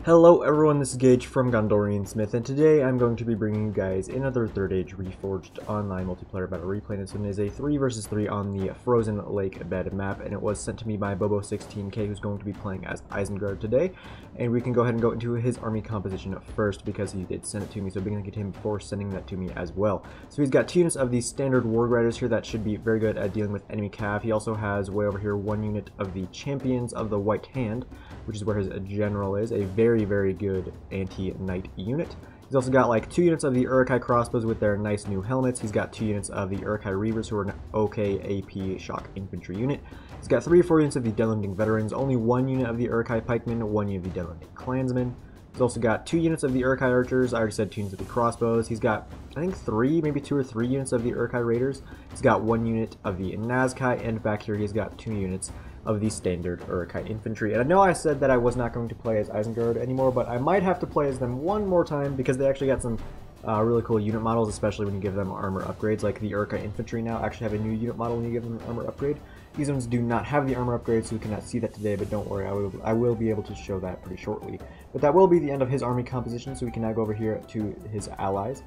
Hello everyone, this is Gage from Gondorian Smith, and today I'm going to be bringing you guys another Third Age Reforged online multiplayer battle replay. This one is a 3 versus 3 on the Frozen Lake bed map, and it was sent to me by Bobo16k, who's going to be playing as Isengard today. And we can go ahead and go into his army composition first, because he did send it to me, so we're going to get him before sending that to me as well. So he's got 2 units of the standard Warg Riders here that should be very good at dealing with enemy cav. He also has, way over here, 1 unit of the Champions of the White Hand, which is where his general is, a very good anti-knight unit. He's also got like 2 units of the Uruk-hai crossbows with their nice new helmets. He's got 2 units of the Uruk-hai Reavers, who are an OK AP shock infantry unit. He's got 3 or 4 units of the Deadlanding veterans, only 1 unit of the Uruk-hai pikemen, 1 unit of the Deadlanding clansmen. He's also got 2 units of the Uruk-hai archers. I already said 2 units of the crossbows. He's got, I think, 3, maybe 2 or 3 units of the Uruk-hai raiders. He's got 1 unit of the Nazkai, and back here he's got 2 units of the standard Uruk-hai infantry. And I know I said that I was not going to play as Isengard anymore, but I might have to play as them one more time because they actually got some really cool unit models, especially when you give them armor upgrades. Like the Uruk-hai infantry now actually have a new unit model when you give them an armor upgrade. These ones do not have the armor upgrade, so we cannot see that today, but don't worry, I will be able to show that pretty shortly. But that will be the end of his army composition, so we can now go over here to his allies.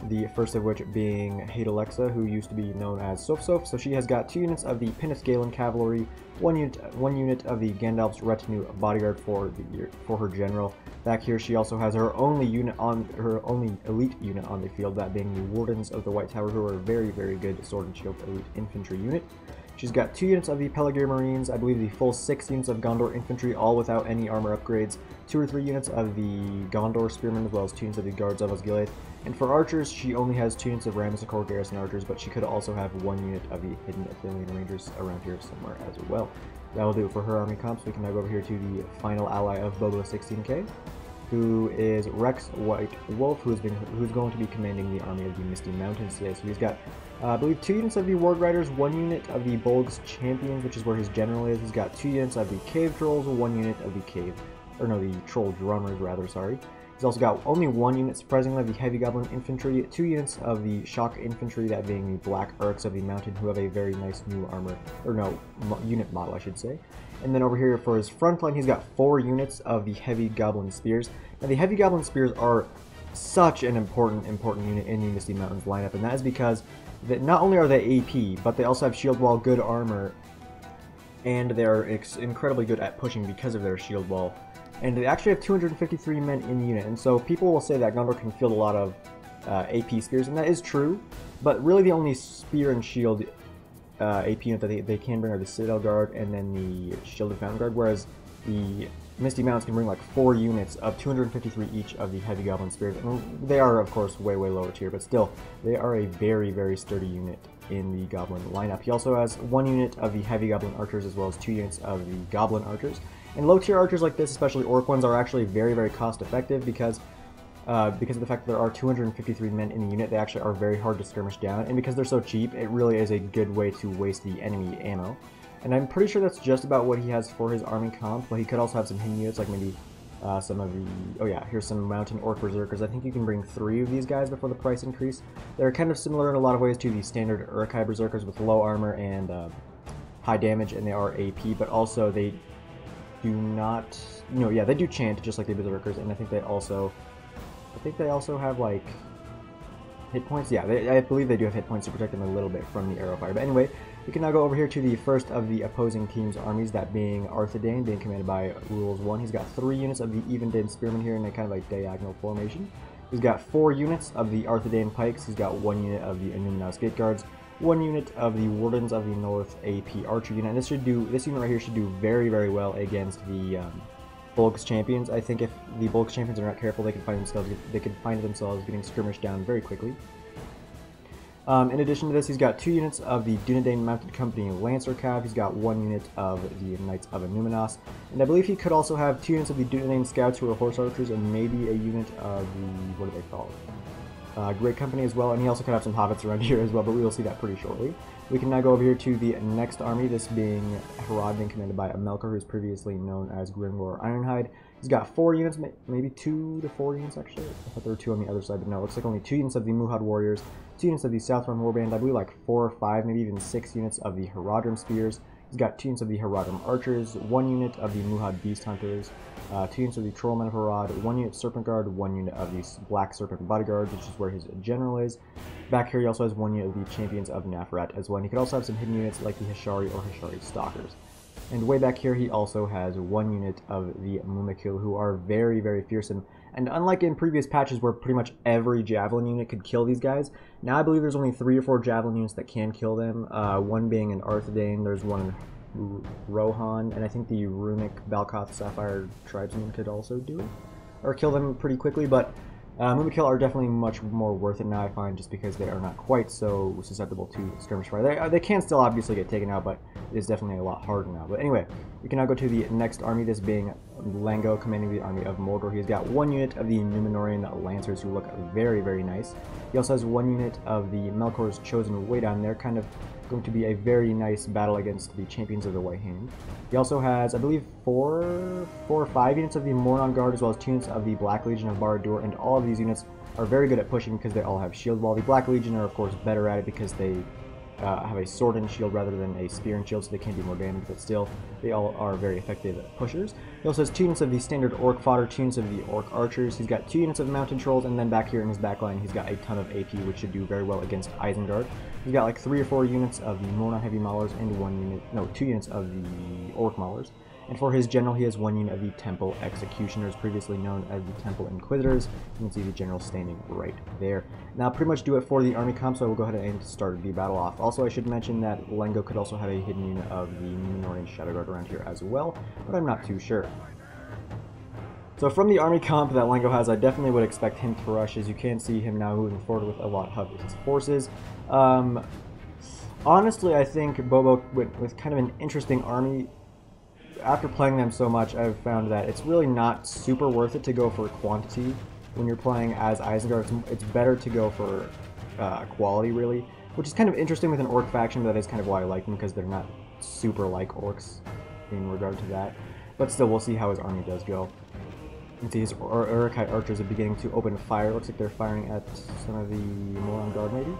The first of which being Hate Alexa, who used to be known as Soph. So she has got 2 units of the Pinnith Galen cavalry, 1 unit of the Gandalf's retinue bodyguard for her general. Back here, she also has her only elite unit on the field, that being the Wardens of the White Tower, who are a very good sword and shield elite infantry unit. She's got 2 units of the Pelargir Marines, I believe the full 6 units of Gondor infantry, all without any armor upgrades, 2 or 3 units of the Gondor spearmen, as well as 2 units of the guards of Osgiliath. And for archers, she only has 2 units of Ramsakor garrison archers, but she could also have 1 unit of the hidden Athenian rangers around here somewhere as well. That will do it for her army comps. We can now go over here to the final ally of Bobo16k, who is Rex White Wolf, who's going to be commanding the army of the Misty Mountains today. So he's got, I believe, 2 units of the Warg Riders, 1 unit of the Bolg's Champions, which is where his general is. He's got 2 units of the Cave Trolls, 1 unit of the Troll Drummers, rather, sorry. He's also got only 1 unit, surprisingly, of the Heavy Goblin Infantry, 2 units of the Shock Infantry, that being the Black Urks of the Mountain, who have a very nice new armor, unit model, I should say. And then over here for his front line, he's got 4 units of the Heavy Goblin Spears. Now, the Heavy Goblin Spears are such an important unit in the Misty Mountains lineup, and that is because not only are they AP, but they also have shield wall, good armor, and they are incredibly good at pushing because of their shield wall. And they actually have 253 men in the unit, and so people will say that Gondor can field a lot of AP spears, and that is true, but really the only spear and shield AP unit that they can bring are the Citadel Guard and then the Shielded Fountain Guard, whereas the Misty Mountains can bring like 4 units of 253 each of the Heavy Goblin Spears. And they are, of course, way lower tier, but still, they are a very sturdy unit in the Goblin lineup. He also has 1 unit of the Heavy Goblin Archers, as well as 2 units of the Goblin Archers. And low tier archers like this, especially Orc ones, are actually very cost effective because of the fact that there are 253 men in the unit. They actually are very hard to skirmish down, and because they're so cheap, it really is a good way to waste the enemy ammo. And I'm pretty sure that's just about what he has for his army comp, but he could also have some hidden units, like maybe some of the... Oh yeah, here's some Mountain Orc Berserkers. I think you can bring 3 of these guys before the price increase. They're kind of similar in a lot of ways to the standard Uruk-hai Berserkers with low armor and high damage, and they are AP, but also they do not... they do chant just like the Berserkers, and I think they also have, like, hit points. Yeah, I believe they do have hit points to protect them a little bit from the arrow fire. But anyway, we can now go over here to the first of the opposing team's armies, that being Arthedain, being commanded by Rules 1. He's got 3 units of the Evendane Spearmen here in a kind of like diagonal formation. He's got 4 units of the Arthedain Pikes. He's got 1 unit of the Innuminos Gate Guards, 1 unit of the Wardens of the North AP Archer unit. And this unit right here should do very well against the Bolg's Champions. I think if the Bolg's Champions are not careful, they could find themselves getting skirmished down very quickly. In addition to this, he's got 2 units of the Dunedain Mounted Company Lancer Cav. He's got 1 unit of the Knights of Innuminos, and I believe he could also have 2 units of the Dunedain Scouts, who are horse archers, and maybe a unit of the, what do they call it? Great Company as well, and he also could have some hobbits around here as well, but we will see that pretty shortly. We can now go over here to the next army, this being Harad, being commanded by Amelkar, who's previously known as Grimgor Ironhide. He's got 4 units, maybe 2 to 4 units actually. I thought there were 2 on the other side, but no, it looks like only 2 units of the Muhad Warriors, 2 units of the Southron Warband, I believe like 4 or 5, maybe even 6 units of the Haradrim Spears, He's got 2 units of the Herodum Archers, 1 unit of the Muhad Beast Hunters, 2 units of the Trollmen of Herod, 1 unit Serpent Guard, 1 unit of the Black Serpent Bodyguards, which is where his general is. Back here he also has 1 unit of the Champions of Nafrat as well, and he could also have some hidden units like the Hishari or Hishari Stalkers. And way back here he also has 1 unit of the Mumikil, who are very, very fearsome. And unlike in previous patches where pretty much every Javelin unit could kill these guys, now I believe there's only 3 or 4 Javelin units that can kill them. One being an Arthedain, there's one in Rohan, and I think the Runic Balkoth Sapphire Tribesman could also do it, or kill them pretty quickly, but Mumikil are definitely much more worth it now, I find, just because they are not quite so susceptible to skirmish fire. They can still obviously get taken out, but it's definitely a lot harder now. But anyway, we can now go to the next army, this being Lango, commanding the army of Mordor. He's got 1 unit of the Numenorian Lancers, who look very, very nice. He also has 1 unit of the Melkor's Chosen way down there, kind of going to be a very nice battle against the Champions of the White Hand. He also has, I believe, 4 or 5 units of the Mornon Guard, as well as 2 units of the Black Legion of Barad-dûr, and all of these units are very good at pushing because they all have shield wall. The Black Legion are, of course, better at it because they have a sword and shield rather than a spear and shield, so they can do more damage, but still, they all are very effective pushers. He also has 2 units of the standard Orc Fodder, 2 units of the Orc Archers. He's got 2 units of Mountain Trolls, and then back here in his backline, he's got a ton of AP, which should do very well against Isengard. He's got like 3 or 4 units of the Mornon Heavy Maulers and 2 units of the Orc Maulers. And for his general, he has 1 unit of the Temple Executioners, previously known as the Temple Inquisitors. You can see the general standing right there. Now, pretty much do it for the army comp, so I will go ahead and start the battle off. Also, I should mention that Lengo could also have a hidden unit of the Numenorian Shadow Guard around here as well, but I'm not too sure. So from the army comp that Lengo has, I definitely would expect him to rush, as you can see him now moving forward with a lot of his forces. Honestly, I think Bobo went with kind of an interesting army. After playing them so much, I've found that it's really not super worth it to go for quantity when you're playing as Isengard. It's better to go for quality, really, which is kind of interesting with an Orc faction, but that is kind of why I like them, because they're not super like Orcs in regard to that. But still, we'll see how his army does go. You can see his Uruk-hai archers are beginning to open fire. Looks like they're firing at some of the Moron Guard, maybe?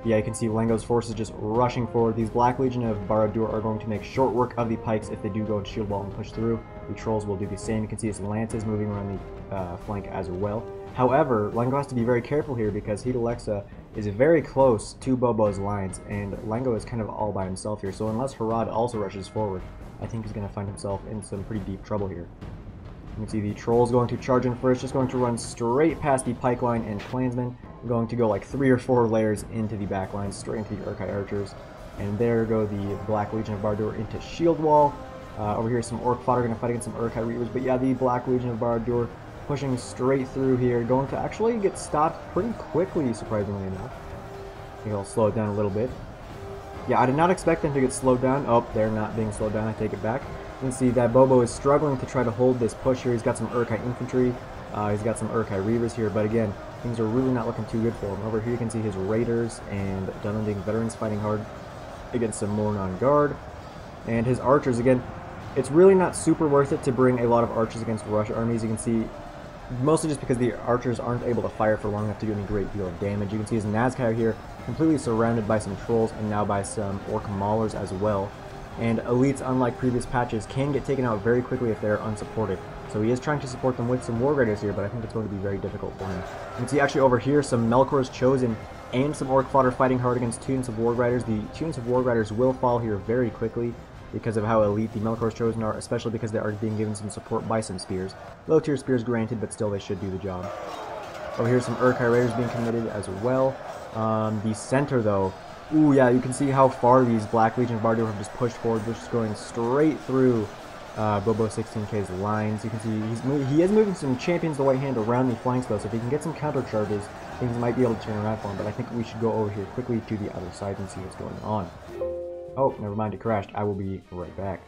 Yeah, you can see Lengo's forces just rushing forward. These Black Legion of Barad-dûr are going to make short work of the pikes if they do go and shield wall and push through. The trolls will do the same. You can see his lances moving around the flank as well. However, Lengo has to be very careful here because Hidalexa is very close to Bobo's lines, and Lengo is kind of all by himself here. So unless Herod also rushes forward, I think he's going to find himself in some pretty deep trouble here. You can see the trolls going to charge in first, just going to run straight past the pike line and clansmen. Going to go like 3 or 4 layers into the back line, straight into the Uruk-hai archers. And there go the Black Legion of Barad-dûr into shield wall. Over here, some Orc Fodder going to fight against some Uruk-hai Reavers. But yeah, the Black Legion of Barad-dûr pushing straight through here, going to actually get stopped pretty quickly, surprisingly enough. I think I'll slow it down a little bit. Yeah, I did not expect them to get slowed down. Oh, they're not being slowed down. I take it back. You can see that Bobo is struggling to try to hold this push here. He's got some Uruk-hai infantry. He's got some Uruk-hai Reavers here, but again, things are really not looking too good for him. Over here you can see his Raiders and Dununding veterans fighting hard against some Mornon Guard. And his archers, again, it's really not super worth it to bring a lot of archers against Rush armies. You can see, mostly just because the archers aren't able to fire for long enough to do any great deal of damage. You can see his Nazkai here completely surrounded by some trolls and now by some Orc Maulers as well. And elites, unlike previous patches, can get taken out very quickly if they're unsupported. So he is trying to support them with some War Raiders here, but I think it's going to be very difficult for him. You can see actually over here some Melkor's Chosen and some Orc Fodder fighting hard against 2 units of War Riders. The 2 units of War Riders will fall here very quickly because of how elite the Melkor's Chosen are, especially because they are being given some support by some spears. Low tier spears granted, but still they should do the job. Over here some Uruk-hai Raiders being committed as well. The center though, ooh yeah, you can see how far these Black Legion of Barad-dûr have just pushed forward. They're just going straight through Bobo 16K's lines. You can see he is moving some Champions of the White Hand around the flanks though, so if he can get some counter charges, things might be able to turn around for him, but I think we should go over here quickly to the other side and see what's going on. Oh, never mind, it crashed. I will be right back.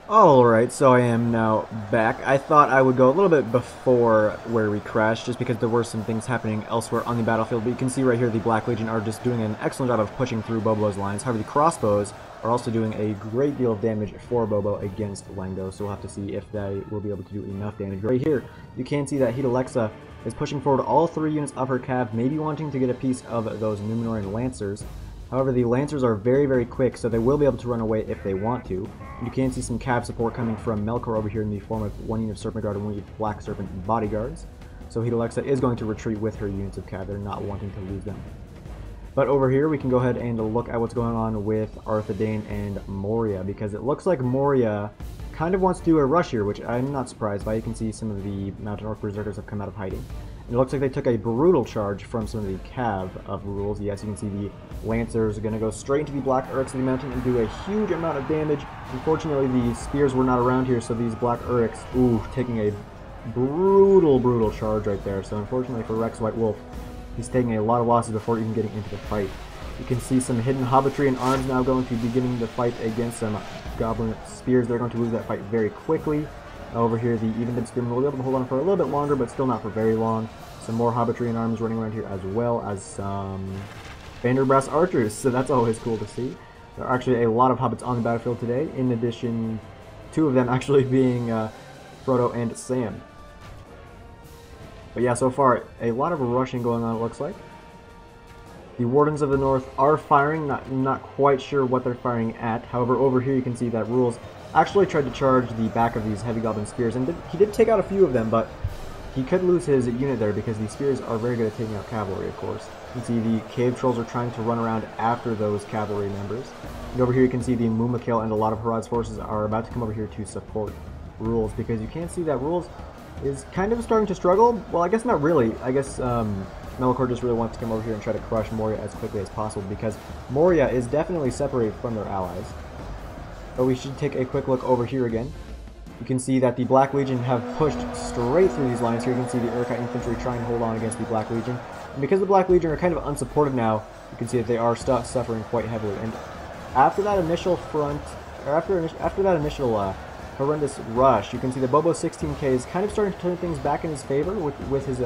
Alright, so I am now back. I thought I would go a little bit before where we crashed, just because there were some things happening elsewhere on the battlefield, but you can see right here the Black Legion are just doing an excellent job of pushing through Bobo's lines. However, the crossbows are also doing a great deal of damage for Bobo against Lengo, so we'll have to see if they will be able to do enough damage. Right here, you can see that Hidalexa is pushing forward all 3 units of her cav, maybe wanting to get a piece of those Numenorian Lancers. However, the Lancers are very, very quick, so they will be able to run away if they want to. And you can see some cav support coming from Melkor over here in the form of 1 unit of Serpent Guard and 1 unit of Black Serpent bodyguards. So Hidalexa is going to retreat with her units of cav. They're not wanting to lose them. But over here, we can go ahead and look at what's going on with Arthedain and Moria, because it looks like Moria kind of wants to do a rush here, which I'm not surprised by. You can see some of the Mountain Orc Berserkers have come out of hiding. And it looks like they took a brutal charge from some of the cav of rules. Yes, you can see the Lancers are going to go straight into the Black Uryx of the mountain and do a huge amount of damage. Unfortunately, the spears were not around here, so these Black Uryx, taking a brutal charge right there. So unfortunately for Rex White Wolf, he's taking a lot of losses before even getting into the fight. You can see some hidden Hobbitry and Arms now going to be beginning the fight against some Goblin Spears. They're going to lose that fight very quickly. Over here, the Even-Dead Spearmen will be able to hold on for a little bit longer, but still not for very long. Some more Hobbitry and Arms running around here, as well as some Vanderbrass Archers, so that's always cool to see. There are actually a lot of Hobbits on the battlefield today, in addition, 2 of them actually being Frodo and Sam. But yeah, so far, a lot of rushing going on, it looks like. The Wardens of the North are firing, not quite sure what they're firing at. However, over here you can see that Rules actually tried to charge the back of these Heavy Goblin Spears, and he did take out a few of them, but he could lose his unit there because these Spears are very good at taking out cavalry, of course. You can see the Cave Trolls are trying to run around after those cavalry members. And over here you can see the Mumakil and a lot of Harad's forces are about to come over here to support Rules, because you can see that Rules is kind of starting to struggle. Well, I guess not really. I guess Melkor just really wants to come over here and try to crush Moria as quickly as possible, because Moria is definitely separated from their allies. But we should take a quick look over here again. You can see that the Black Legion have pushed straight through these lines here. You can see the Urkai infantry trying to hold on against the Black Legion. And because the Black Legion are kind of unsupported now, you can see that they are suffering quite heavily. And after that initial after that initial horrendous rush, you can see that Bobo 16k is kind of starting to turn things back in his favor with his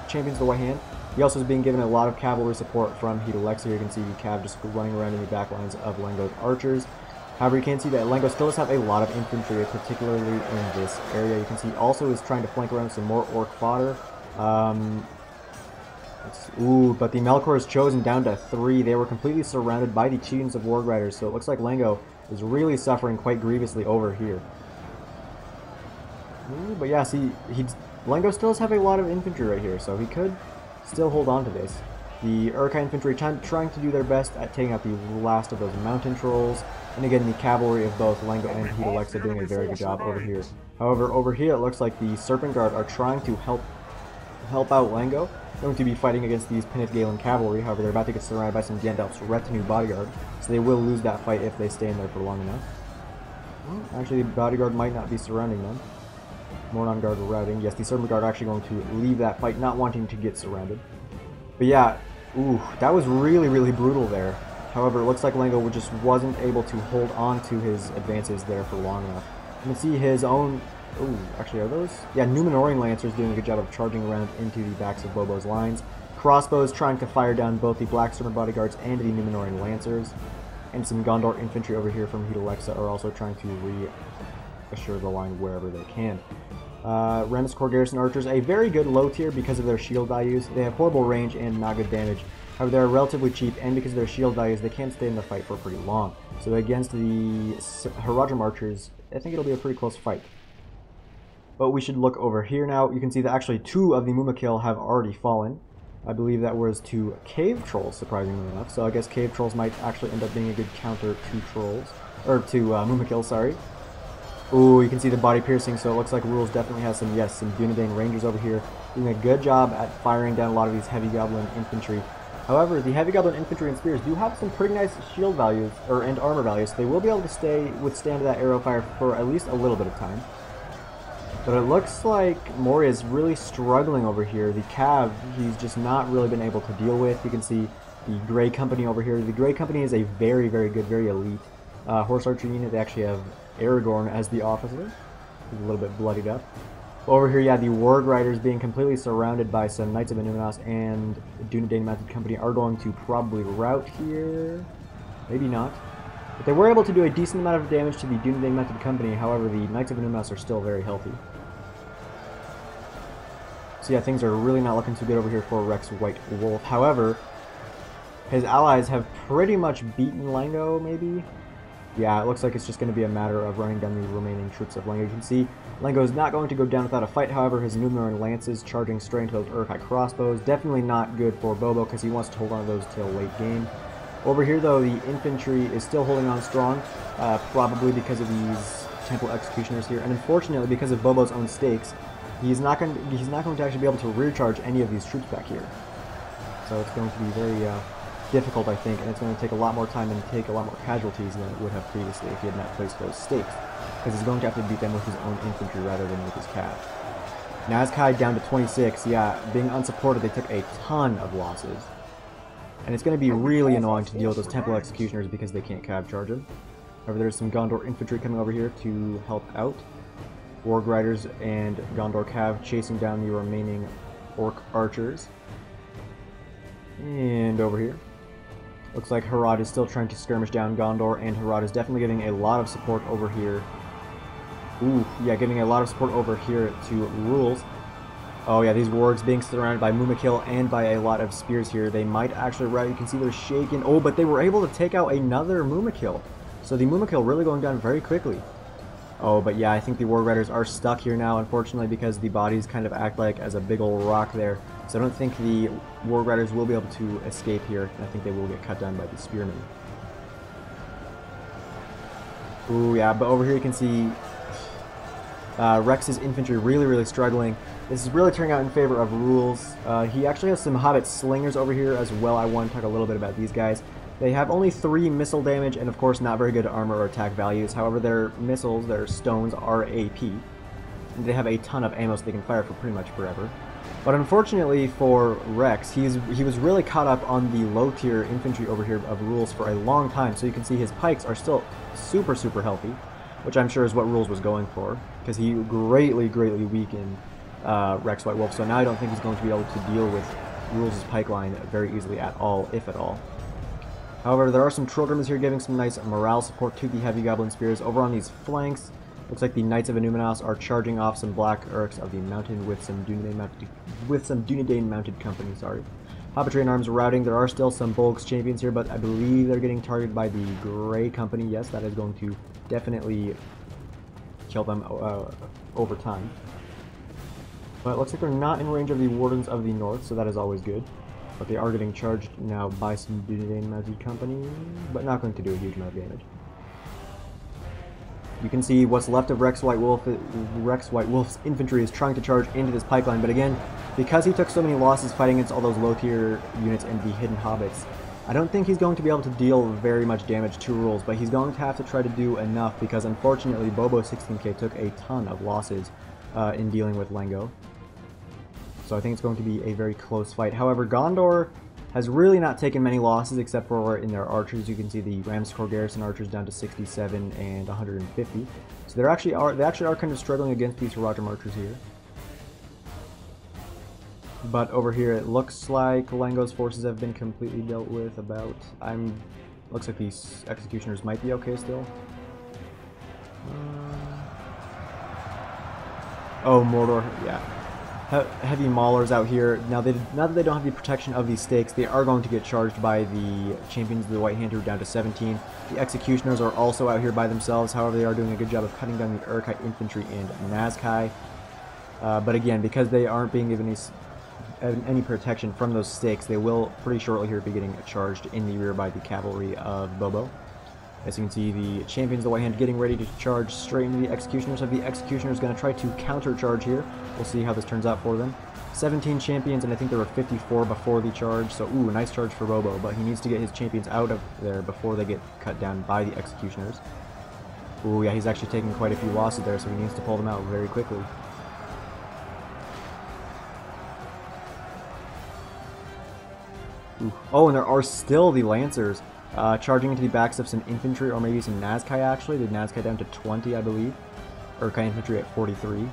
Champions of the White Hand. He also is being given a lot of cavalry support from Hidalexa. You can see Cav just running around in the back lines of Lengo's archers. However, you can see that Lengo still does have a lot of infantry, particularly in this area. You can see also is trying to flank around some more orc fodder. But the Melkor is chosen down to 3. They were completely surrounded by the Chieftains of Warg Riders, so it looks like Lengo is really suffering quite grievously over here. But yeah, see, Lengo still does have a lot of infantry right here, so he could still hold on to this. The Urkai infantry trying to do their best at taking out the last of those mountain trolls. And again, the cavalry of both Lengo and Hidalexa doing a very good job over here. However, over here it looks like the Serpent Guard are trying to help out Lengo. They're going to be fighting against these Penithgalen cavalry. However, they're about to get surrounded by some Gandalf's retinue bodyguard, so they will lose that fight if they stay in there for long enough. Well, actually, the bodyguard might not be surrounding them. Mornon Guard are routing. Yes, the Serpent Guard are actually going to leave that fight, not wanting to get surrounded. But yeah, that was really brutal there. However, it looks like Lengo just wasn't able to hold on to his advances there for long enough. You can see his own... actually, are those? Yeah, Numenorian Lancers doing a good job of charging around into the backs of Bobo's lines. Crossbows trying to fire down both the Black Serpent Bodyguards and the Numenorian Lancers. And some Gondor infantry over here from Hidalexa are also trying to reassure the line wherever they can. Remus Corps Garrison Archers, a very good low tier because of their shield values. They have horrible range and not good damage. However, they're relatively cheap, and because of their shield values, they can stay in the fight for pretty long. So against the Haradrim Archers, I think it'll be a pretty close fight. But we should look over here now. You can see that actually 2 of the Mumakil have already fallen. I believe that was to Cave Trolls, surprisingly enough. So I guess Cave Trolls might actually end up being a good counter to Trolls. Or to Mumakil, sorry. You can see the body piercing, so it looks like Rules definitely has some Dunedain Rangers over here doing a good job at firing down a lot of these Heavy Goblin infantry. However, the Heavy Goblin infantry and spears do have some pretty nice shield values, and armor values, so they will be able to withstand that arrow fire for at least a little bit of time. But it looks like Moria is really struggling over here. The Cav, he's just not really been able to deal with. You can see the Grey Company over here. The Grey Company is a very good, very elite horse archer unit. They actually have Aragorn as the officer. He's a little bit bloodied up. Over here, yeah, the Warg Riders being completely surrounded by some Knights of Annúminas and Dunedain Mounted Company are going to probably rout here. Maybe not. But they were able to do a decent amount of damage to the Dunedain Mounted Company. However, the Knights of Annúminas are still very healthy. So yeah, things are really not looking too good over here for Rex White Wolf. However, His allies have pretty much beaten Lengo, maybe? Yeah, it looks like it's just going to be a matter of running down the remaining troops of Lengo. You can see Lengo is not going to go down without a fight. However, his Numeran lances charging straight into those Uruk-hai crossbows. Definitely not good for Bobo because he wants to hold on to those till late game. Over here, though, the infantry is still holding on strong, probably because of these Temple Executioners here. And unfortunately, because of Bobo's own stakes, he's not going to actually be able to rear charge any of these troops back here. So it's going to be very difficult, I think, and it's going to take a lot more time and take a lot more casualties than it would have previously if he had not placed those stakes, because he's going to have to beat them with his own infantry rather than with his cav. Nazkai down to 26, yeah, being unsupported, they took a ton of losses. And it's going to be really annoying to deal with those Temple Executioners because they can't cav charge him. However, there's some Gondor infantry coming over here to help out. Warg Riders and Gondor cav chasing down the remaining Orc archers. And over here, looks like Harad is still trying to skirmish down Gondor, and Harad is definitely giving a lot of support over here. Ooh, yeah, giving a lot of support over here to Rules. Oh yeah, these wargs being surrounded by Mumakil and by a lot of spears here. They might actually rout. You can see they're shaking. Oh, but they were able to take out another Mumakil. So the Mumakil really going down very quickly. Oh, but yeah, I think the Warg Riders are stuck here now, unfortunately, because the bodies kind of act like as a big old rock there. So I don't think the Warg Riders will be able to escape here, and I think they will get cut down by the Spearmen. Ooh, yeah, but over here you can see Rex's infantry really struggling. This is really turning out in favor of Rules. He actually has some Hobbit Slingers over here as well. I want to talk a little bit about these guys. They have only 3 missile damage and, of course, not very good armor or attack values. However, their missiles, their stones, are AP. And they have a ton of ammo so they can fire for pretty much forever. But unfortunately for Rex, he was really caught up on the low-tier infantry over here of Rules for a long time. So you can see his pikes are still super healthy, which I'm sure is what Rules was going for, because he greatly weakened Rex White Wolf. So now I don't think he's going to be able to deal with Rules' pike line very easily at all, if at all. However, there are some Trogrims here giving some nice morale support to the Heavy Goblin Spears. Over on these flanks, looks like the Knights of Enumenos are charging off some Black Urks of the Mountain with some Dunedain mounted company. Sorry. Hobbitry and Arms routing. There are still some Bolgs champions here, but I believe they're getting targeted by the Grey Company. Yes, that is going to definitely kill them over time. But it looks like they're not in range of the Wardens of the North, so that is always good. But they are getting charged now by some Dunedain mounted company, but not going to do a huge amount of damage. You can see what's left of Rex White Wolf's infantry is trying to charge into this pipeline, but again, because he took so many losses fighting against all those low-tier units and the hidden hobbits, I don't think he's going to be able to deal very much damage to Rules, but he's going to have to try to do enough because unfortunately Bobo 16k took a ton of losses in dealing with Lengo. So I think it's going to be a very close fight. However, Gondor has really not taken many losses except for in their archers. You can see the Ramscore Garrison archers down to 67 and 150. So they actually are kind of struggling against these Roger archers here. But over here it looks like Lengo's forces have been completely dealt with. Looks like these executioners might be okay still. Oh, Mordor, yeah. Heavy Maulers out here. Now that they don't have the protection of these stakes, they are going to get charged by the Champions of the White Hand, who are down to 17. The Executioners are also out here by themselves. However, they are doing a good job of cutting down the Uruk-hai infantry and Nazkai. But again, because they aren't being given any protection from those stakes, they will pretty shortly here be getting charged in the rear by the cavalry of Bobo. As you can see, the Champions of the White Hand getting ready to charge straight into the Executioners. So the Executioners is going to try to counter-charge here. We'll see how this turns out for them. 17 Champions, and I think there were 54 before the charge. So, ooh, nice charge for Bobo, but he needs to get his Champions out of there before they get cut down by the Executioners. Ooh, yeah, he's actually taking quite a few losses there, so he needs to pull them out very quickly. Ooh. Oh, and there are still the Lancers. Charging into the backs of some infantry, or maybe some Nazkai actually. The Nazkai down to 20, I believe. Uruk-hai infantry at 43.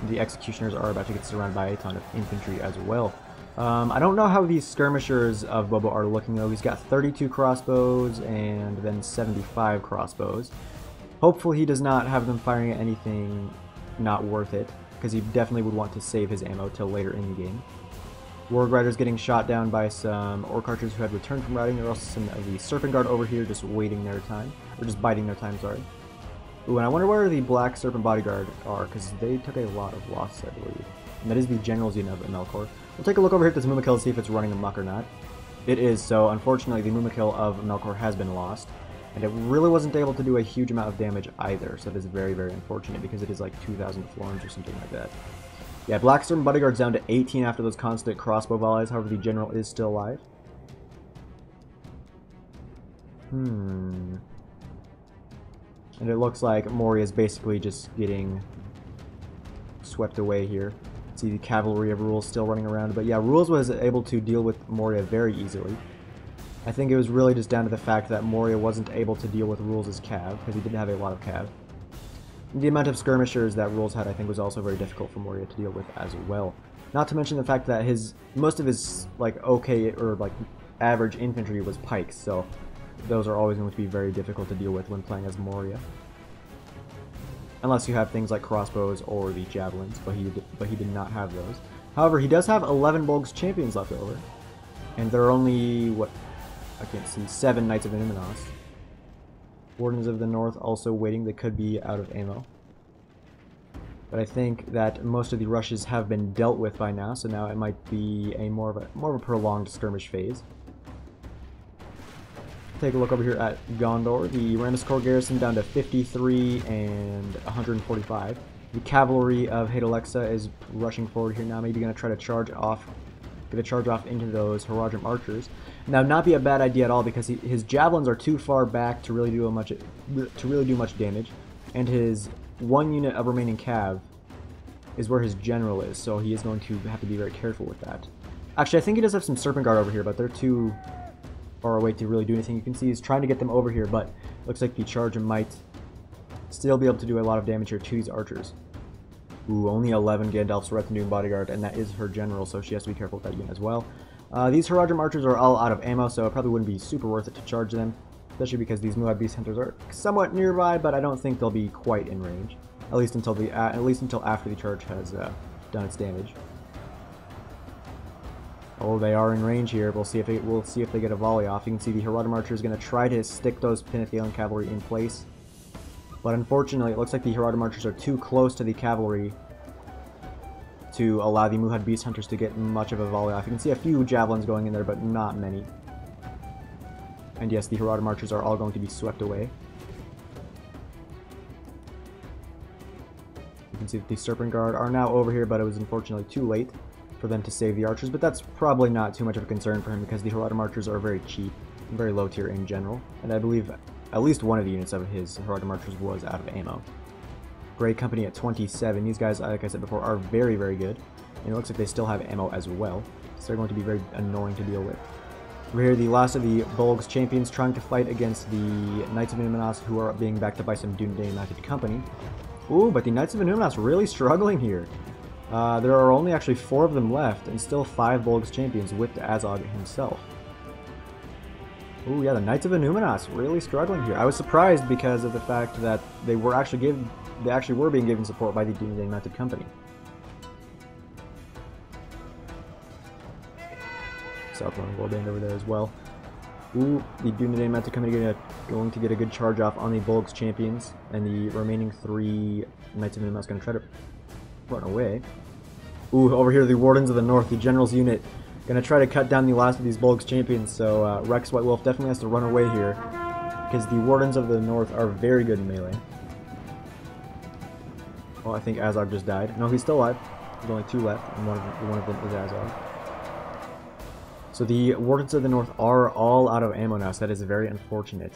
The Executioners are about to get surrounded by a ton of infantry as well. I don't know how these skirmishers of Bobo are looking though. He's got 32 crossbows and then 75 crossbows. Hopefully he does not have them firing at anything not worth it, because he definitely would want to save his ammo till later in the game. Warg Riders getting shot down by some Orc Archers who had returned from riding. There are also some of the Serpent Guard over here just waiting their time. Or just biding their time, sorry. Ooh, and I wonder where the Black Serpent Bodyguard are, because they took a lot of losses, I believe. And that is the General's unit of Melkor. We'll take a look over here at this Mumakil to see if it's running amok or not. It is, so unfortunately the Mumakil of Melkor has been lost. And it really wasn't able to do a huge amount of damage either, so that is very, very unfortunate, because it is like 2,000 florins or something like that. Yeah, Black Serpent Bodyguard's down to 18 after those constant crossbow volleys, however the General is still alive. And it looks like Moria is basically just getting swept away here. See the cavalry of Rules still running around, but yeah, Rules was able to deal with Moria very easily. I think it was really just down to the fact that Moria wasn't able to deal with Rules' cav, because he didn't have a lot of cav. The amount of skirmishers that Rules had, I think, was also very difficult for Moria to deal with as well. Not to mention the fact that most of his like okay or like average infantry was pikes, so those are always going to be very difficult to deal with when playing as Moria. Unless you have things like crossbows or the javelins, but he did not have those. However, he does have 11 Bolg's champions left over, and there are only what I can't see 7 Knights of Numenos. Wardens of the North also waiting. They could be out of ammo. But I think that most of the rushes have been dealt with by now, so now it might be a more of a prolonged skirmish phase. Take a look over here at Gondor. The Rammus Corps garrison down to 53 and 145. The cavalry of Hadalexa is rushing forward here now, maybe going to try to charge off into those Haradrim archers. Now, not be a bad idea at all, because his javelins are too far back to really do much damage, and his one unit of remaining cav is where his general is, so he is going to have to be very careful with that. Actually, I think he does have some Serpent Guard over here, but they're too far away to really do anything. You can see he's trying to get them over here, but looks like the charger might still be able to do a lot of damage here to these archers. Ooh, only 11 Gandalf's Retinue Bodyguard, and that is her general, so she has to be careful with that unit as well. These Haradrim archers are all out of ammo, so it probably wouldn't be super worth it to charge them, especially because these Muad Beast Hunters are somewhat nearby, but I don't think they'll be quite in range, at least until after the charge has done its damage. Oh, they are in range here. We'll see if they get a volley off. You can see the Haradrim archer is going to try to stick those Pinathalian cavalry in place. But unfortunately, it looks like the Haradrim archers are too close to the cavalry to allow the Muad Beast Hunters to get much of a volley off. You can see a few javelins going in there, but not many. And yes, the Haradrim archers are all going to be swept away. You can see that the Serpent Guard are now over here, but it was unfortunately too late for them to save the archers. But that's probably not too much of a concern for him, because the Haradrim archers are very cheap and very low tier in general. And I believe at least one of the units of his Haradrim archers was out of ammo. Grey Company at 27. These guys, like I said before, are very, very good. And it looks like they still have ammo as well, so they're going to be very annoying to deal with. We're here, the last of the Bolg's champions trying to fight against the Knights of Numenos, who are being backed up by some Dunedain mounted company. Ooh, but the Knights of Numenos really struggling here. There are only actually 4 of them left, and still 5 Bolg's champions with Azog himself. Ooh, yeah, the Knights of Numenos really struggling here. I was surprised because of the fact that they actually were being given support by the Dunedain mounted company. Southland Warband over there as well. Ooh, the Dunedain mounted company going to get a good charge off on the Bolg's champions, and the remaining 3 Knights of Numenos going to try to run away. Ooh, over here the Wardens of the North, the General's unit, going to try to cut down the last of these Bolg's champions, so Rex White Wolf definitely has to run away here, because the Wardens of the North are very good in melee. Oh, I think Azog just died. No, he's still alive. There's only 2 left, and one of them is Azog. So the Wardens of the North are all out of ammo now, so that is very unfortunate.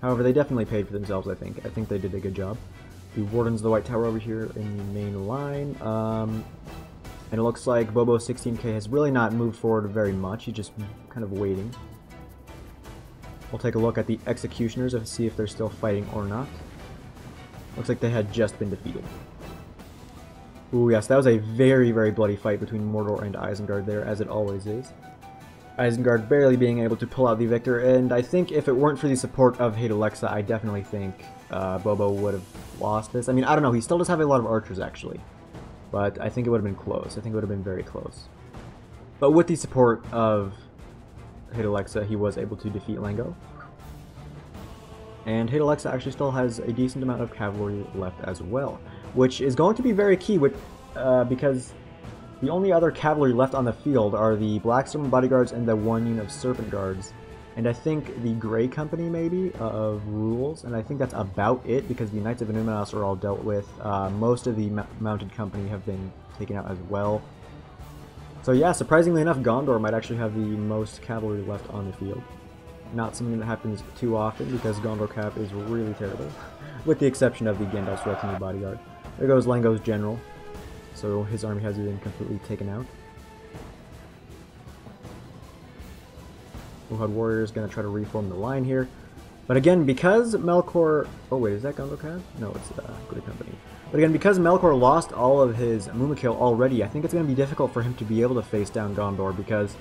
However, they definitely paid for themselves, I think. I think they did a good job. The Wardens of the White Tower over here in the main line. And it looks like Bobo 16k has really not moved forward very much. He's just kind of waiting. We'll take a look at the Executioners and see if they're still fighting or not. Looks like they had just been defeated. Ooh, yes, that was a very, very bloody fight between Mordor and Isengard there, as it always is. Isengard barely being able to pull out the victor, and I think if it weren't for the support of Hadalexa, I definitely think Bobo would have lost this. I mean, I don't know, he still does have a lot of archers, actually. But I think it would have been close. I think it would have been very close. But with the support of Hidalexa, he was able to defeat Lango. And Hidalexa actually still has a decent amount of cavalry left as well, which is going to be very key with, because the only other cavalry left on the field are the Blackstorm bodyguards and the one unit of Serpent guards. And I think the Grey Company, maybe, of Rules, and I think that's about it, because the Knights of Numenos are all dealt with. Most of the Mounted Company have been taken out as well. So yeah, surprisingly enough, Gondor might actually have the most cavalry left on the field. Not something that happens too often, because Gondor Cap is really terrible, with the exception of the Gandalf's Retinue bodyguard. There goes Lango's general, so his army has been completely taken out. Muhad Warrior is going to try to reform the line here. But again, because Melkor... Oh wait, is that Gondor Cap? No, it's Grey Company. But again, because Melkor lost all of his Mumakil already, I think it's going to be difficult for him to be able to face down Gondor, because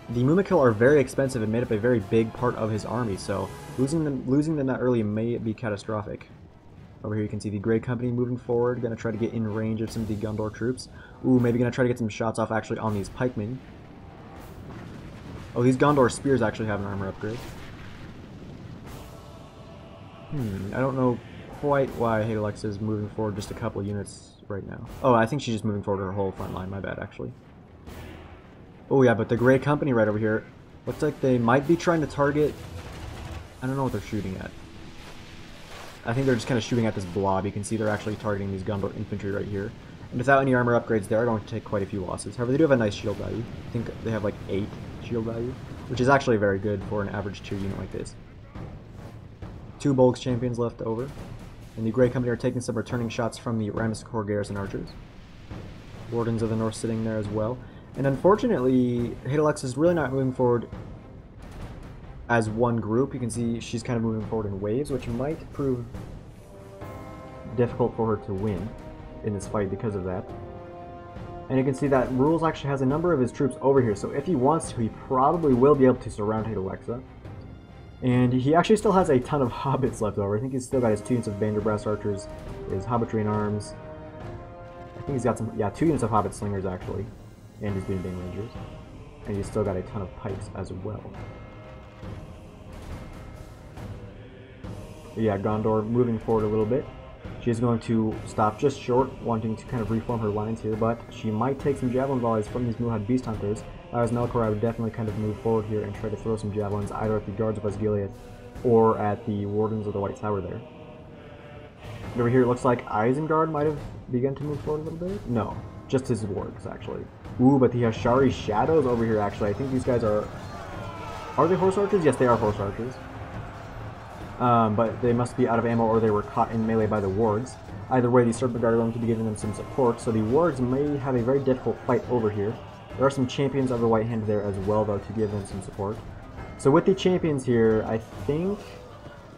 the Mumakil are very expensive and made up a very big part of his army, so losing them that early may be catastrophic. Over here you can see the Grey Company moving forward, going to try to get in range of some of the Gondor troops. Ooh, maybe going to try to get some shots off actually on these pikemen. Oh, these Gondor spears actually have an armor upgrade. I don't know quite why Hidalexa is moving forward just a couple units right now. Oh, I think she's just moving forward her whole front line, my bad actually. Oh yeah, but the Grey Company right over here, looks like they might be trying to target... I don't know what they're shooting at. I think they're just kind of shooting at this blob. You can see they're actually targeting these Gondor infantry right here. And without any armor upgrades, they are going to take quite a few losses. However, they do have a nice shield value. I think they have like 8 shield value, which is actually very good for an average tier unit like this. 2 Bolgs champions left over. And the Grey Company are taking some returning shots from the Ramscorp garrison archers. Wardens of the North sitting there as well. And unfortunately, Hidalexa is really not moving forward as one group. You can see she's kind of moving forward in waves, which might prove difficult for her to win in this fight because of that. And you can see that Rules actually has a number of his troops over here, so if he wants to, he probably will be able to surround Hidalexa. And he actually still has a ton of hobbits left over. I think he's still got his 2 units of Vanderbrass archers, his hobbitry and arms. I think he's got some, yeah, 2 units of hobbit slingers actually, and his Doomdane rangers. And he's still got a ton of pikes as well. But yeah, Gondor moving forward a little bit. She's going to stop just short, wanting to kind of reform her lines here, but she might take some javelin volleys from these Muhad Beast Hunters. As Melkor, I would definitely kind of move forward here and try to throw some javelins either at the Guards of Osgiliath or at the Wardens of the White Tower there. Over here, it looks like Isengard might have begun to move forward a little bit. No, just his wargs, actually. Ooh, but the Ashari Shadows over here, actually. I think these guys are... Are they horse archers? Yes, they are horse archers. But they must be out of ammo or they were caught in melee by the wargs. Either way, the Serpent Guard are going to be giving them some support, so the wargs may have a very difficult fight over here. There are some champions of the White Hand there as well, though, to give them some support. So with the champions here, I think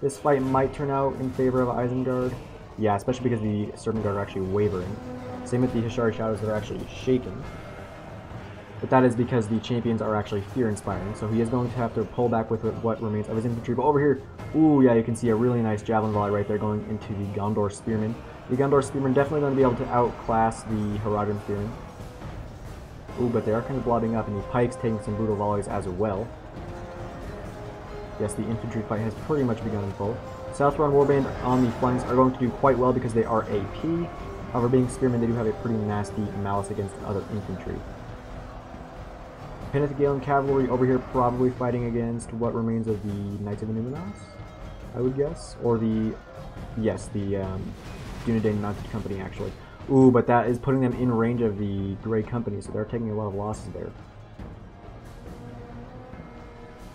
this fight might turn out in favor of Isengard. Yeah, especially because the Serpent Guard are actually wavering. Same with the Hishari Shadows that are actually shaking. But that is because the champions are actually fear-inspiring, so he is going to have to pull back with what remains of his infantry. But over here, ooh, yeah, you can see a really nice javelin volley right there going into the Gondor Spearmen. The Gondor Spearmen definitely going to be able to outclass the Haradrim Spearmen. Ooh, but they are kind of blobbing up, and the pikes taking some brutal volleys as well. Yes, the infantry fight has pretty much begun in full. Southron Warband on the flanks are going to do quite well because they are AP. However, being spearmen, they do have a pretty nasty malice against other infantry. Penethgalen Cavalry over here probably fighting against what remains of the Knights of Numenos, I would guess. Or the... Yes, the Dunedain Mounted Company, actually. Ooh, but that is putting them in range of the Grey Company, so they're taking a lot of losses there.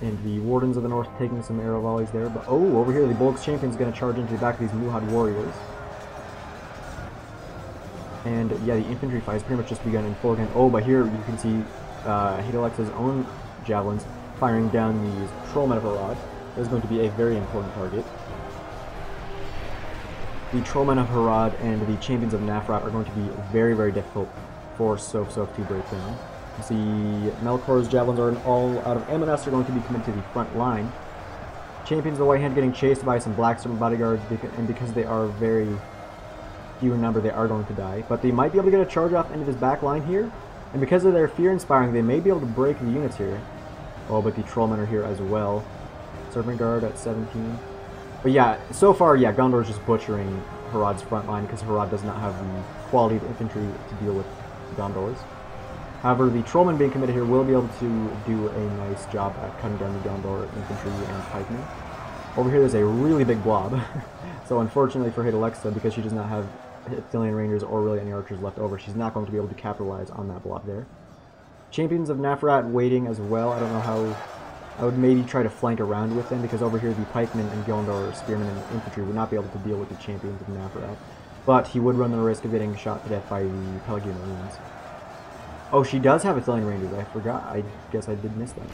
And the Wardens of the North taking some arrow volleys there. But oh, over here the Bolgs Champion is going to charge into the back of these Muhad Warriors. And yeah, the infantry fight has pretty much just begun in full again. Oh, but here you can see Hidalexa's own javelins firing down these Trollmen of Harad. That is going to be a very important target. The Trollmen of Harad and the Champions of Nafrat are going to be very, very difficult for Soph to break down. You see Melkor's javelins are all out of ammo now, so they're going to be coming to the front line. Champions of the White Hand getting chased by some Blackstorm bodyguards, and because they are very few in number, they are going to die. But they might be able to get a charge off into this back line here. And because of their fear-inspiring, they may be able to break the units here. Oh, but the Trollmen are here as well. Serpent Guard at 17. But yeah, so far, yeah, Gondor is just butchering Harad's front line because Harad does not have the quality of infantry to deal with Gondor's. However, the Trollmen being committed here will be able to do a nice job at cutting down the Gondor infantry and pikemen. Over here, there's a really big blob. So unfortunately for Alexa, because she does not have Ithilien Rangers or really any archers left over, she's not going to be able to capitalize on that blob there. Champions of Nafarat waiting as well. I don't know how. I would maybe try to flank around with them, because over here the pikemen and Gondor spearmen and infantry would not be able to deal with the champions of Nafarat. But he would run the risk of getting shot to death by the Pelagian Marines. Oh, she does have Ithilien Rangers. I forgot. I guess I did miss that.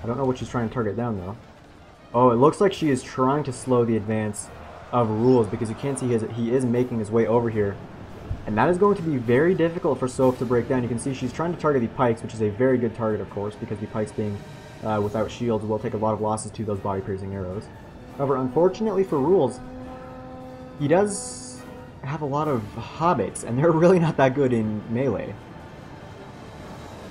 I don't know what she's trying to target down, though. Oh, it looks like she is trying to slow the advance of Rules, because you can see he is making his way over here. And that is going to be very difficult for Soph to break down. You can see she's trying to target the pikes, which is a very good target, of course, because the pikes being without shields will take a lot of losses to those body-piercing arrows. However, unfortunately for Rules, he does have a lot of hobbits, and they're really not that good in melee.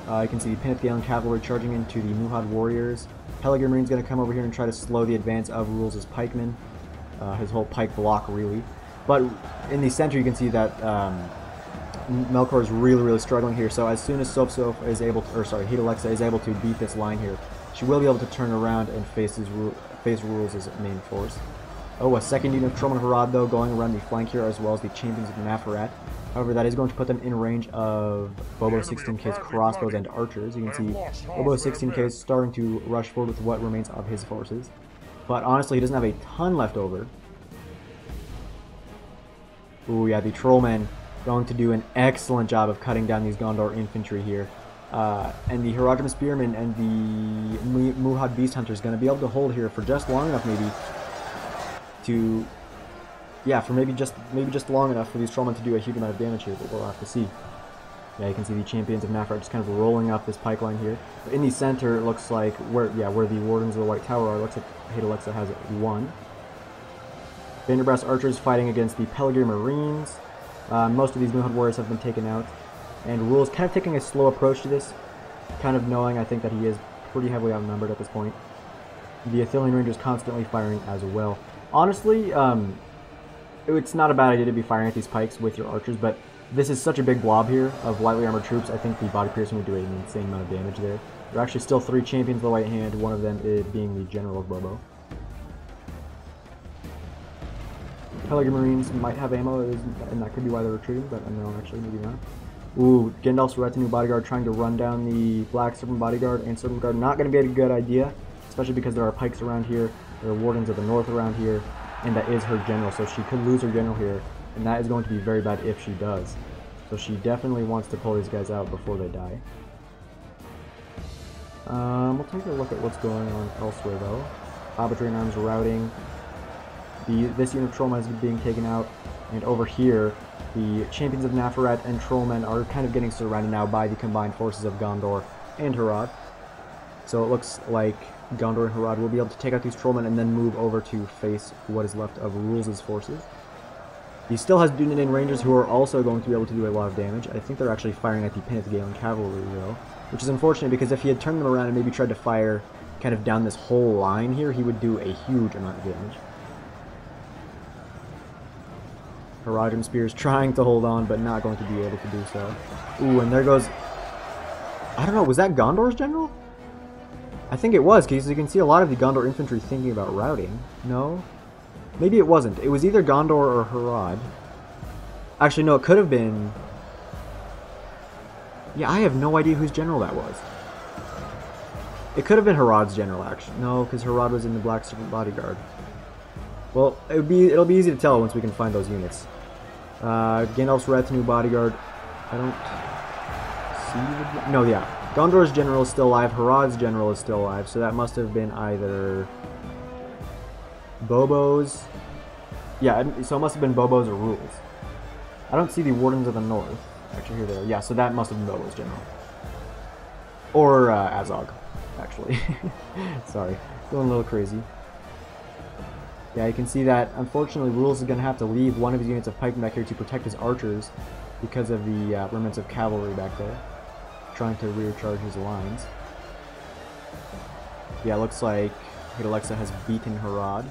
You can see the Pinith Galen cavalry charging into the Muhad warriors. Pelagian Marine's going to come over here and try to slow the advance of Rules' pikemen. His whole pike block, really. But in the center, you can see that Melkor is really struggling here. So as soon as Soph is able to, or sorry, Alexa is able to beat this line here, she will be able to turn around and face Rules' main force. Oh, a second unit of Trollmen Harad, though, going around the flank here, as well as the champions of Nafarat. However, that is going to put them in range of Bobo 16K's crossbows and archers. You can see Bobo 16K is starting to rush forward with what remains of his forces. But honestly, he doesn't have a ton left over. Ooh, yeah, the Trollmen going to do an excellent job of cutting down these Gondor infantry here. And the Haradrim Spearmen and the Muhad Beast Hunters going to be able to hold here for just long enough, maybe, to... Yeah, for maybe just long enough for these Trollmen to do a huge amount of damage here, but we'll have to see. Yeah, you can see the champions of Nafarat just kind of rolling up this pike line here. But in the center, it looks like where the Wardens of the White Tower are, it looks like Alexa has one. Vanderbrass archers fighting against the Pelagian Marines. Most of these Muhad warriors have been taken out. And Rules kind of taking a slow approach to this, kind of knowing, I think, that he is pretty heavily outnumbered at this point. The Ithilien Rangers constantly firing as well. Honestly, it's not a bad idea to be firing at these pikes with your archers, but this is such a big blob here of lightly armored troops. I think the body piercing would do an insane amount of damage there. There are actually still 3 champions of the White Hand, one of them being the General of Bobo. Pelagian Marines might have ammo, and that could be why they're retreating, but no, actually, maybe not. Ooh, Gandalf's retinue bodyguard trying to run down the Black Serpent bodyguard and Serpent guard. Not going to be a good idea, especially because there are pikes around here, there are Wardens of the North around here, and that is her general, so she could lose her general here, and that is going to be very bad if she does. So she definitely wants to pull these guys out before they die. We'll take a look at what's going on elsewhere, though. Hobbitry and arms routing. This unit of Trollmen is being taken out, and over here, the champions of Nafarat and Trollmen are kind of getting surrounded now by the combined forces of Gondor and Harad. So it looks like Gondor and Harad will be able to take out these Trollmen and then move over to face what is left of Rules' forces. He still has Dunedain Rangers who are also going to be able to do a lot of damage. I think they're actually firing at the Pinith Galen cavalry, though, which is unfortunate because if he had turned them around and maybe tried to fire kind of down this whole line here, he would do a huge amount of damage. Haradrim Spears trying to hold on, but not going to be able to do so. Ooh, and there goes... I don't know, was that Gondor's general? I think it was, because you can see a lot of the Gondor infantry thinking about routing. No? Maybe it wasn't. It was either Gondor or Harad. Actually, no, it could have been... Yeah, I have no idea whose general that was. It could have been Harad's general, actually. No, because Harad was in the Black Serpent bodyguard. Well, it'll be easy to tell once we can find those units. Gandalf's retinue bodyguard. I don't see the... No, yeah. Gondor's general is still alive. Harad's general is still alive. So that must have been either Bobo's... Yeah, so it must have been Bobo's or Rules. I don't see the Wardens of the North. Actually, here they are. Yeah, so that must have been Bobo's general. Or Azog, actually. Sorry. Going a little crazy. Yeah, you can see that, unfortunately, Rules is going to have to leave one of his units of pikemen back here to protect his archers. because of the remnants of cavalry back there, trying to rear charge his lines. Yeah, looks like Alexa has beaten Harad.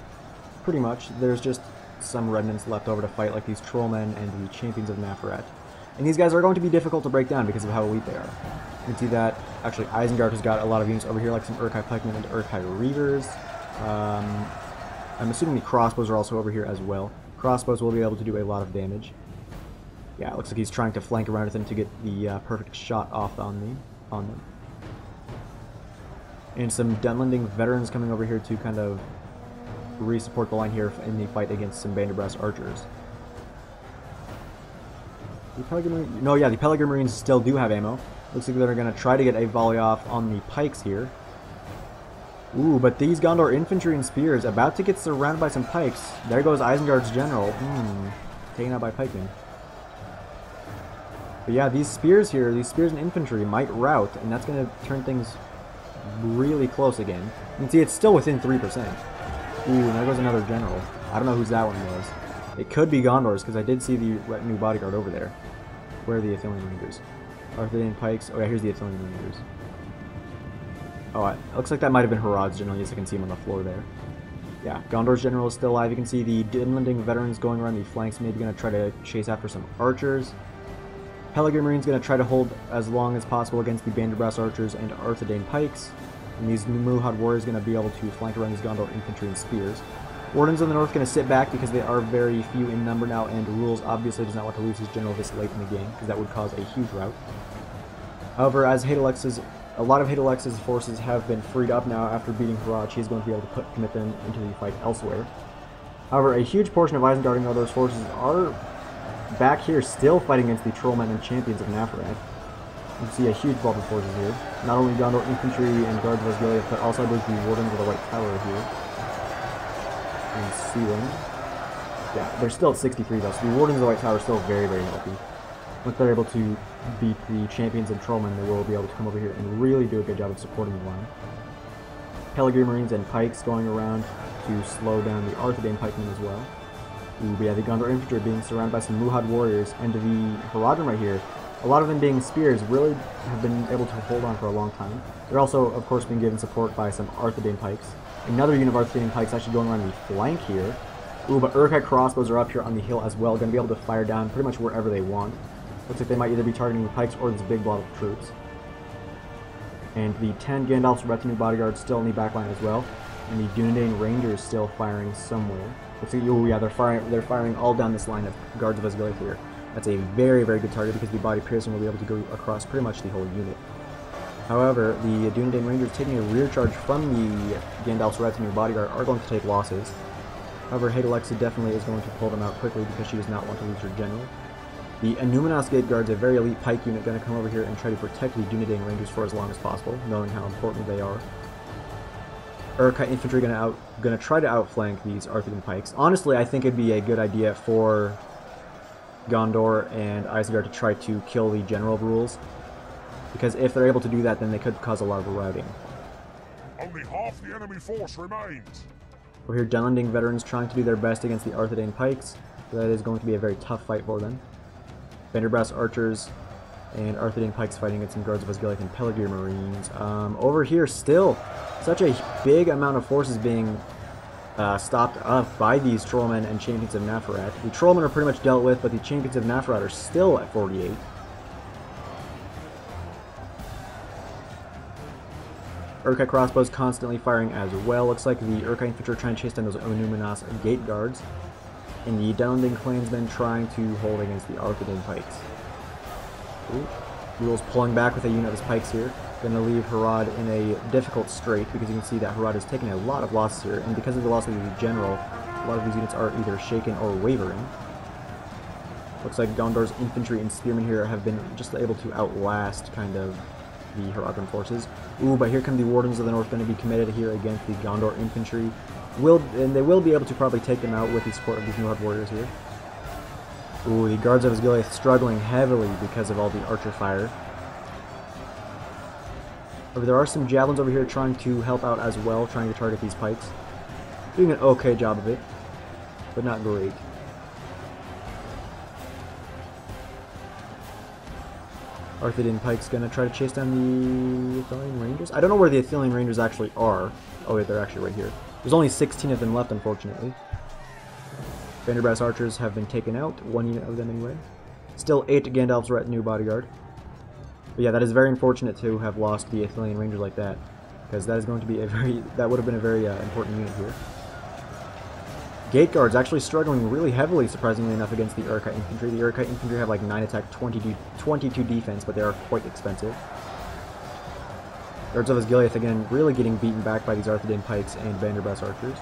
Pretty much. There's just some remnants left over to fight, like these Trollmen and the Champions of Nafaret. And these guys are going to be difficult to break down because of how elite they are. You can see that, actually, Isengard has got a lot of units over here, like some Urkai Pikemen and Urkai Reavers. I'm assuming the crossbows are also over here as well. Crossbows will be able to do a lot of damage. Yeah, it looks like he's trying to flank around with them to get the perfect shot off on them. And some Dunlending veterans coming over here to kind of re-support the line here in the fight against some Banderbrass archers. The Peregrine Marines still do have ammo. Looks like they're going to try to get a volley off on the pikes here. Ooh, but these Gondor infantry and spears about to get surrounded by some pikes. There goes Isengard's general. Taken out by pikemen. But yeah, these spears here, these spears and infantry might rout, and that's going to turn things really close again. You can see it's still within 3%. Ooh, and there goes another general. I don't know whose that one was. It could be Gondor's, because I did see the retinue bodyguard over there. Where are the Athenian Rangers? Arthurian pikes. Oh yeah, here's the Athenian Rangers. Oh, it looks like that might have been Harad's general. Yes, I can see him on the floor there. Yeah, Gondor's general is still alive. You can see the Dunlending veterans going around the flanks, maybe going to try to chase after some archers. Peregrine Marine's going to try to hold as long as possible against the Banderbrass archers and Arthedain pikes. And these Muhad warriors are going to be able to flank around these Gondor infantry and spears. Wardens in the north going to sit back because they are very few in number now, and Rules obviously does not want to lose his general this late in the game, because that would cause a huge rout. However, as a lot of Hadelex's forces have been freed up now after beating Harad, she is going to be able to commit them into the fight elsewhere. However, a huge portion of Isengard and Gondor's forces are back here still fighting against the Trollmen and Champions of Nafaret. You can see a huge bulk of forces here. Not only Gondor infantry and guards of Osgiliath, but also I believe the Wardens of the White Tower here. And Sealing. Yeah, they're still at 63 though, so the Wardens of the White Tower are still very, very healthy. Once they're able to beat the Champions and Trollmen, they will be able to come over here and really do a good job of supporting the line. Peregrine Marines and pikes going around to slow down the Arthedain pikemen as well. Ooh, but yeah, the Gondor infantry are being surrounded by some Muhad warriors, and the Haradrim right here, a lot of them being spears, really have been able to hold on for a long time. They're also, of course, being given support by some Arthedain pikes. Another unit of Arthedain pikes actually going around the flank here. Ooh, but Urkai crossbows are up here on the hill as well, going to be able to fire down pretty much wherever they want. Looks like they might either be targeting the pikes or this big blob of troops. And the 10 Gandalf's retinue bodyguards still in the backline as well. And the Dunedain Rangers still firing somewhere. Looks like, oh yeah, they're firing all down this line of guards of Osgiliath here. That's a very, very good target because the body piercing will be able to go across pretty much the whole unit. However, the Dunedain Rangers taking a rear charge from the Gandalf's retinue bodyguard are going to take losses. However, Hadalexa definitely is going to pull them out quickly because she does not want to lose her general. The Anuminas Gate Guards, a very elite pike unit, going to come over here and try to protect the Dunedain Rangers for as long as possible, knowing how important they are. Urkai infantry going to try to outflank these Arthedain pikes. Honestly, I think it'd be a good idea for Gondor and Isengard to try to kill the general of Rules, because if they're able to do that, then they could cause a lot of routing. Only half the enemy force remains. We're here, Dunlending veterans trying to do their best against the Arthedain pikes. So that is going to be a very tough fight for them. Banderbrass archers and Arthedain pikes fighting against some guards of Osgiliath and Peregrine Marines. Over here, still such a big amount of forces being stopped up by these Trollmen and Champions of Nafaret. The Trollmen are pretty much dealt with, but the Champions of Nafaret are still at 48. Urkai crossbows constantly firing as well. Looks like the Urkai infantry are trying to chase down those Onuminas Gate Guards. And the Dunlending clansmen trying to hold against the Arthedain pikes. Ooh. Rule's pulling back with a unit of his pikes here. Going to leave Harad in a difficult strait because you can see that Harad is taking a lot of losses here. And because of the loss of the general, a lot of these units are either shaken or wavering. Looks like Gondor's infantry and spearmen here have been just able to outlast kind of the Haradrim forces. Ooh, but here come the Wardens of the North, going to be committed here against the Gondor infantry. And they will be able to probably take them out with the support of these Muhad warriors here. Ooh, the guards of Osgiliath struggling heavily because of all the archer fire. However, there are some javelins over here trying to help out as well, trying to target these pikes. Doing an okay job of it, but not great. Arthedain Pike's gonna try to chase down the Athelian Rangers. I don't know where the Athelian Rangers actually are. Oh wait, they're actually right here. There's only 16 of them left, unfortunately. Vanderbrass archers have been taken out, 1 unit of them anyway. Still 8 Gandalf's retinue bodyguard. But yeah, that is very unfortunate to have lost the Athelian Rangers like that, because that is going to be that would have been a very important unit here. Gate Guards actually struggling really heavily, surprisingly enough, against the Uruk-hai Infantry. The Uruk-hai Infantry have like 9 attack, 22 defense, but they are quite expensive. Guards of Osgiliath again really getting beaten back by these Arthedain Pikes and Vanderbrass archers.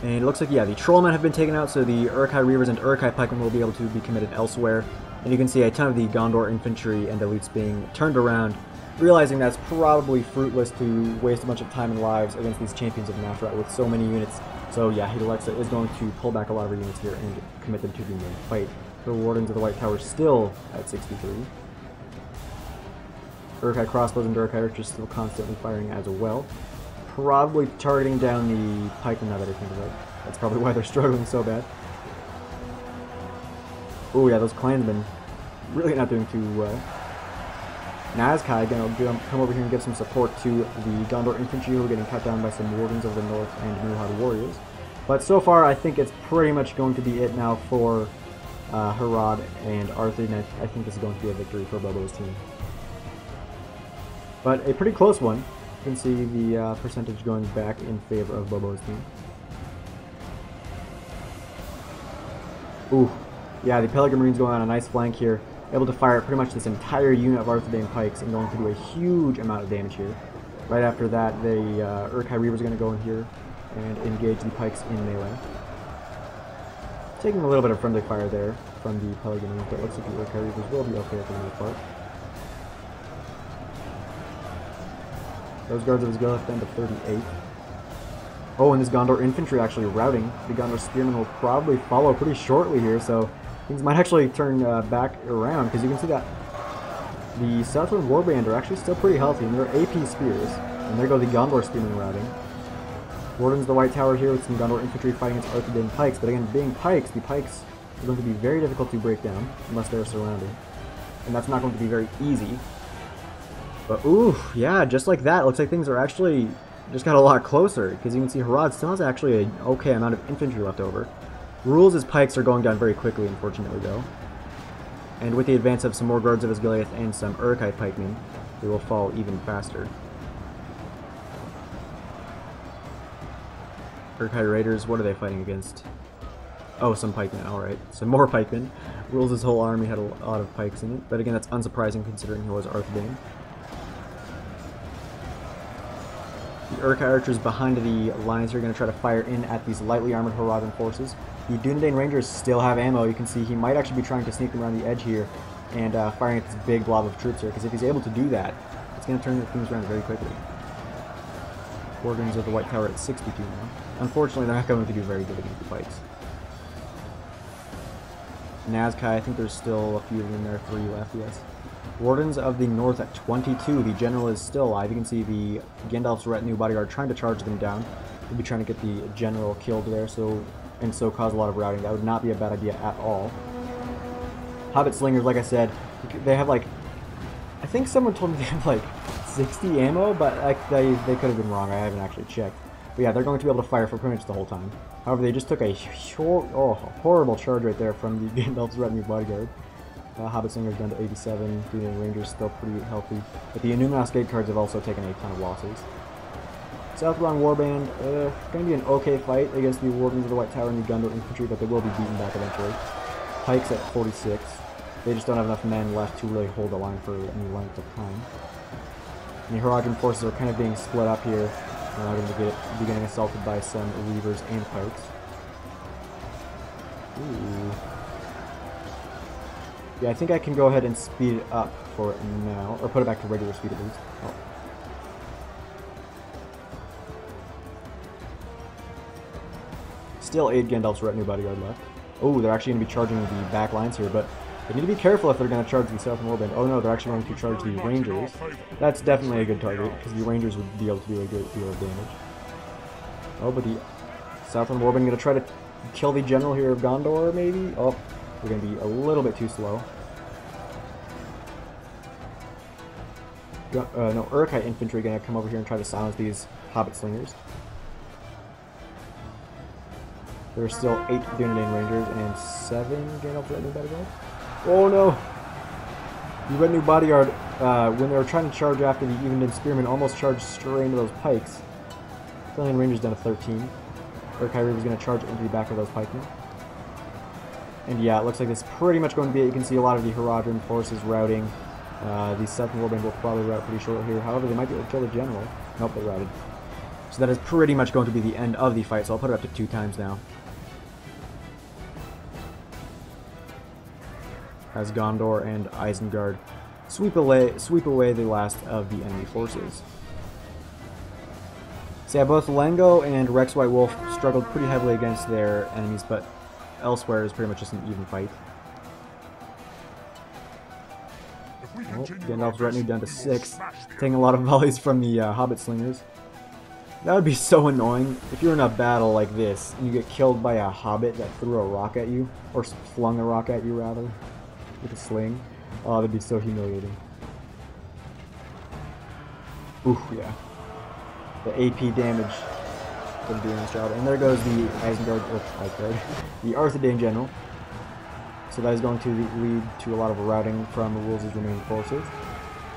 And it looks like, yeah, the Trollmen have been taken out, so the Uruk-hai Reavers and Uruk-hai Pikemen will be able to be committed elsewhere. And you can see a ton of the Gondor infantry and elites being turned around, realizing that's probably fruitless to waste a bunch of time and lives against these champions of Nafrat with so many units. So yeah, Hidalexa is going to pull back a lot of her units here and commit them to the main fight. The Wardens of the White Tower still at 63. Uruk-hai crossbows and Uruk-hai archers still constantly firing as well. Probably targeting down the pikemen now that I think of it. That's probably why they're struggling so bad. Oh yeah, those clansmen really not doing too well. Nazkai gonna come over here and give some support to the Gondor infantry who are getting cut down by some Wardens of the North and Muhad warriors. But so far, I think it's pretty much going to be it now for Harad and Arthur, and I think this is going to be a victory for Bobo's team. But a pretty close one. You can see the percentage going back in favor of Bobo's team. Ooh, yeah, the Pelasgic Marines going on a nice flank here. Able to fire pretty much this entire unit of Arthedain Pikes and going to do a huge amount of damage here. Right after that, the Uruk-hai Reavers are going to go in here and engage the Pikes in melee. Taking a little bit of friendly fire there from the Pelasgic Marines, but it looks like the Uruk-hai Reavers will be okay for the most part. Those guards of his Osgiliath down to 38. Oh, and this Gondor infantry actually routing. The Gondor spearmen will probably follow pretty shortly here, so things might actually turn back around, because you can see that the Southland Warband are actually still pretty healthy, and they're AP spears. And there go the Gondor spearmen routing. Wardens of the White Tower here with some Gondor infantry fighting against Arthedain Pikes, but again, being Pikes, the Pikes are going to be very difficult to break down, unless they're surrounded. And that's not going to be very easy. But ooh, yeah, just like that, it looks like things are actually just got a lot closer, because you can see Harad still has actually an okay amount of infantry left over. Rules' Pikes are going down very quickly, unfortunately, though. And with the advance of some more guards of Osgiliath and some Uruk-hai pikemen, they will fall even faster. Uruk-hai Raiders, what are they fighting against? Oh, some pikemen, alright. Some more pikemen. Rules' whole army had a lot of pikes in it, but again, that's unsurprising considering he was Arthedain. The Uruk-hai archers behind the lines here are going to try to fire in at these lightly armored Haradan forces. The Dunedain Rangers still have ammo. You can see he might actually be trying to sneak them around the edge here and firing at this big blob of troops here, because if he's able to do that, it's going to turn things around very quickly. Wardens of the White Tower at 62 now. Unfortunately, they're not going to do very good against the Pikes. Nazkai, I think there's still a few of them there, 3 left, yes. Wardens of the North at 22. The general is still alive. You can see the Gandalf's retinue bodyguard trying to charge them down. We'll be trying to get the general killed there, so cause a lot of routing. That would not be a bad idea at all. Hobbit Slingers, like I said, they have like, I think someone told me they have like 60 ammo, but they could have been wrong. I haven't actually checked. But yeah, they're going to be able to fire for pretty much the whole time. However, they just took a horrible charge right there from the Gandalf's retinue bodyguard. Hobbit Slingers down to 87, Dunedain Rangers still pretty healthy, but the Numenos Gate Cards have also taken a ton of losses. Southbound Warband, going to be an okay fight against the Wardens of the White Tower and the Gondor Infantry, but they will be beaten back eventually. Pikes at 46. They just don't have enough men left to really hold the line for any length of time. And the Haradrim forces are kind of being split up here. They're not going to be getting assaulted by some Reavers and Pikes. Ooh. Yeah, I think I can go ahead and speed it up for it now, or put it back to regular speed at least. Oh. Still 8 Gandalf's retinue bodyguard left. Oh, they're actually going to be charging the back lines here, but they need to be careful if they're going to charge the Southern Warband. Oh no, they're actually going to charge the Rangers. That's definitely a good target, because the Rangers would be able to do a great deal of damage. Oh, but the Southern Warband going to try to kill the general here of Gondor, maybe? Oh, We're going to be a little bit too slow. No, Uruk-hai infantry going to come over here and try to silence these Hobbit slingers. There are still 8 Dunedain Rangers and 7 Gandalf's Retinue Bodyguard. Oh no! The Retinue Bodyguard, when they were trying to charge after the Eventon Spearmen, almost charged straight into those pikes. Dunedain Rangers down to 13. Uruk-hai Reaver is going to charge into the back of those pikemen. And yeah, it looks like this is pretty much going to be it. You can see a lot of the Haradrim forces routing. The 7th Warband will probably rout pretty short here. However, they might be able to kill the general. Nope, they routed. So that is pretty much going to be the end of the fight, so I'll put it up to 2 times now. As Gondor and Isengard sweep away the last of the enemy forces. So yeah, both Lengo and Rex White Wolf struggled pretty heavily against their enemies, but elsewhere is pretty much just an even fight. Oh, Gandalf's retinue down to 6, taking a lot of volleys from the Hobbit slingers. That would be so annoying if you're in a battle like this and you get killed by a Hobbit that threw a rock at you, or flung a rock at you rather, with a sling. Oh, that'd be so humiliating. Ooh, yeah. The AP damage from doing this job. And there goes the the Arthedain General. So that is going to lead to a lot of routing from Wolsey's remaining forces.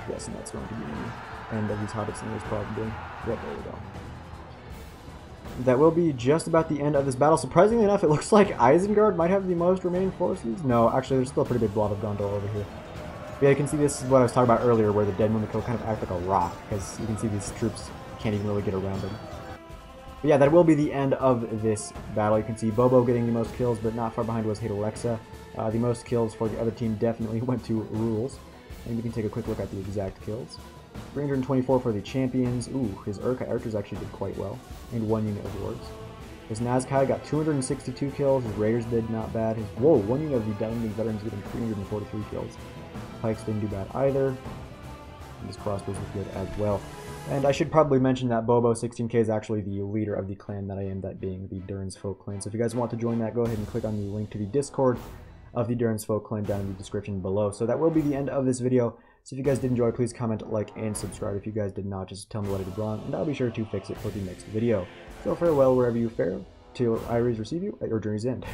Yes, and that's going to be the end of these Hobbit slingers probably. Yep, there we go. That will be just about the end of this battle. Surprisingly enough, it looks like Isengard might have the most remaining forces. No, actually, there's still a pretty big blob of Gondor over here. But yeah, you can see this is what I was talking about earlier, where the Dead Mimico kind of act like a rock, because you can see these troops can't even really get around them. But yeah, that will be the end of this battle. You can see Bobo getting the most kills, but not far behind was Haedalexa. The most kills for the other team definitely went to Rules. And we can take a quick look at the exact kills. 324 for the champions. Ooh, his Uruk-hai archers actually did quite well. And 1 unit of wards. His Nazkai got 262 kills. His raiders did not bad. His 1 unit of the Diamond veterans getting 343 kills. Pikes didn't do bad either. And his crossbows were good as well. And I should probably mention that Bobo 16k is actually the leader of the clan that I am, that being the Durin's Folk clan. So if you guys want to join that, go ahead and click on the link to the Discord of the Durin's Folk clan down in the description below. So that will be the end of this video. So if you guys did enjoy, please comment, like, and subscribe. If you guys did not, just tell me what I did wrong, and I'll be sure to fix it for the next video. So farewell wherever you fare, till Iris receive you at your journey's end.